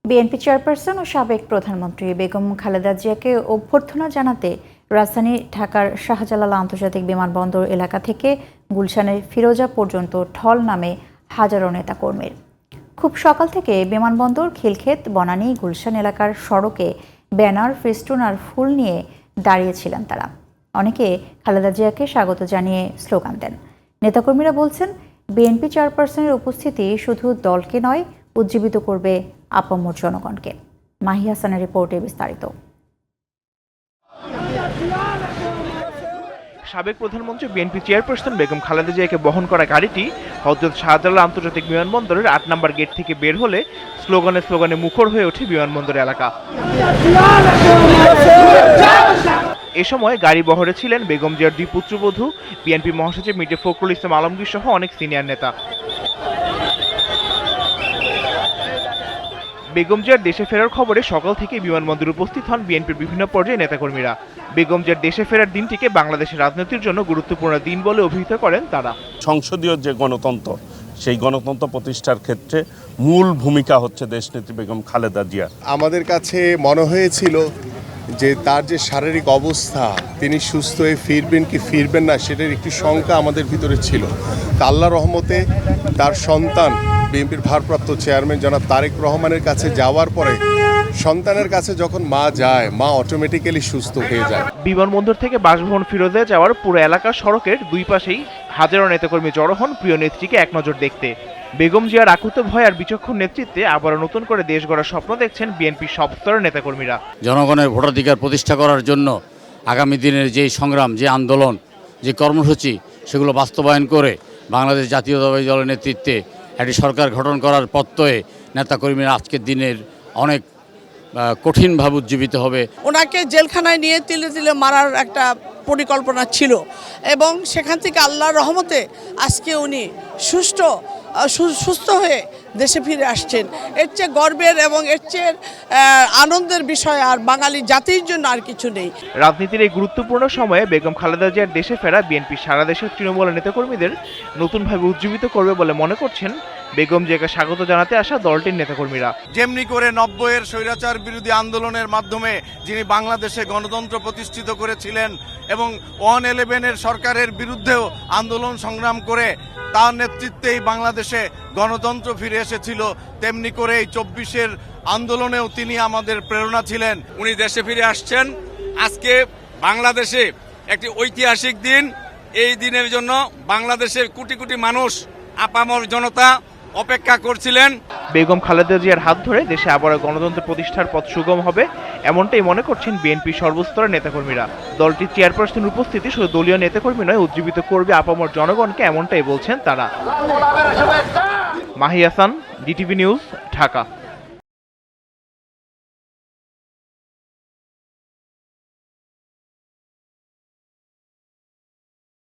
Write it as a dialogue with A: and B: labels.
A: BNP chairperson ও সাবেক প্রধানমন্ত্রী বেগম খালেদা জিয়াকে অভ্যর্থনা জানাতে রাজধানী ঢাকার শাহজালাল আন্তর্জাতিক বিমানবন্দর এলাকা থেকে গুলশানের ফিরোজা পর্যন্ত ঢল নামে হাজারো নেতাকর্মীর। খুব সকাল থেকে বিমানবন্দর, খিলক্ষেত, বনানী, গুলশান এলাকার সড়কে ব্যানার, ফেস্টুন আর ফুল নিয়ে দাঁড়িয়েছিলেন তারা। অনেকে খালেদা জিয়াকে স্বাগত জানিয়ে স্লোগান দেন। নেতাকর্মীরা বলছেন, বিএনপি চেয়ারপারসনের উপস্থিতি শুধু দলকে নয়, উজ্জীবিত করবে আপামর জনগণকে। মাহি হাসানের রিপোর্টে বিস্তারিত।
B: সাবেক প্রধানমন্ত্রী বিএনপি চেয়ারপারসন বেগম খালেদা জিয়াকে বহন করা গাড়িটি হযরত শাহজালাল আন্তর্জাতিক বিমানবন্দরের ৮ নম্বর গেট থেকে বের হলে স্লোগানে মুখর হয়ে ওঠে বিমানবন্দর এলাকা। এ সময় গাড়ি বহরে ছিলেন বেগম জিয়ার দুই পুত্রবধূ, বিএনপি মহাসচিব মির্জা ফখরুল ইসলাম আলমগীর সহ অনেক সিনিয়র নেতা। বেগম জিয়ার দেশে ফেরার খবরে সকাল থেকে বিমানবন্দরে উপস্থিত হন বিএনপির বিভিন্ন পর্যায়ে নেতাকর্মীরা। বেগম জিয়ার দেশে ফেরার দিনটিকে বাংলাদেশের রাজনীতির জন্য গুরুত্বপূর্ণ দিন বলে অভিহিত করেন তারা।
C: সংসদীয় যে গণতন্ত্র, সেই গণতন্ত্র প্রতিষ্ঠার ক্ষেত্রে মূল ভূমিকা হচ্ছে দেশনেত্রী বেগম খালেদা জিয়া।
D: আমাদের কাছে মনে হয়েছিল যে তার যে শারীরিক অবস্থা, তিনি সুস্থ হয়ে ফিরবেন কি ফিরবেন না, সেটার একটি শঙ্কা আমাদের ভিতরে ছিল। আল্লাহর রহমতে তার সন্তান বিএনপির ভারপ্রাপ্ত চেয়ারম্যান জনাব তারেক রহমানের কাছে যাওয়ার পরে সন্তানের কাছে যখন মা যায়, মা অটোমেটিক্যালি সুস্থ হয়ে যায়।
B: বিমানবন্দর থেকে বাসভবন ফিরোজে যাওয়ার পুরো এলাকার সড়কের দুই পাশেই হাজারো নেতাকর্মী জড়ো হন প্রিয় নেত্রীকে এক নজর দেখতে। বেগম জিয়ার আকুত ভয় আর বিচক্ষণ নেতৃত্বে আবারও নতুন করে দেশ গড়ার স্বপ্ন দেখছেন বিএনপির সব স্তরের নেতাকর্মীরা।
E: জনগণের ভোটাধিকার প্রতিষ্ঠা করার জন্য আগামী দিনের যে সংগ্রাম, যে আন্দোলন, যে কর্মসূচি, সেগুলো বাস্তবায়ন করে বাংলাদেশ জাতীয়তাবাদী দলের নেতৃত্বে একটি সরকার গঠন করার প্রত্যয়ে নেতাকর্মীরা আজকের দিনের অনেক কঠিনভাবে উজ্জীবিত হবে।
F: ওনাকে জেলখানায় নিয়ে তিলে তিলে মারার একটা পরিকল্পনা ছিল এবং সেখান থেকে আল্লাহর রহমতে আজকে উনি সুস্থ হয়ে দেশে ফিরে আসছেন। এর চেয়ে গর্বের এবং এর চেয়ে আনন্দের বিষয় আর বাঙালি জাতির জন্য আর কিছু নেই।
B: রাজনীতির এই গুরুত্বপূর্ণ সময়ে বেগম খালেদা জিয়ার দেশে ফেরা বিএনপি সারা দেশের তৃণমূল নেতাকর্মীদের নতুনভাবে উজ্জীবিত করবে বলে মনে করছেন বেগম জিয়াকে স্বাগত জানাতে আসা দলটির নেতাকর্মীরা।
G: যেমনি করে 90-এর স্বৈরাচার বিরোধী আন্দোলনের মাধ্যমে যিনি বাংলাদেশে গণতন্ত্র প্রতিষ্ঠিত করেছিলেন এবং 111-এর সরকারের বিরুদ্ধেও আন্দোলন সংগ্রাম করে তার নেতৃত্বেই বাংলাদেশে গণতন্ত্র ফিরে এসেছিল, তেমনি করে এই 24-এর আন্দোলনেও তিনি আমাদের প্রেরণা ছিলেন।
H: উনি দেশে ফিরে আসছেন। আজকে বাংলাদেশে একটি ঐতিহাসিক দিন। এই দিনের জন্য বাংলাদেশের কোটি কোটি মানুষ, আপামর জনতা অপেক্ষা করছিলেন।
B: বেগম খালেদা জিয়ার হাত ধরে দেশে আবারও গণতন্ত্র প্রতিষ্ঠার পথ সুগম হবে, এমনটাই মনে করছেন বিএনপি সর্বস্তরের নেতাকর্মীরা। দলটির চেয়ারপারসনের উপস্থিতি শুধু দলীয় নেতাকর্মী নয়, উজ্জীবিত করবে আপামর জনগণকে, এমনটাই বলছেন তারা। Mahi Hasan, DTV news, Dhaka.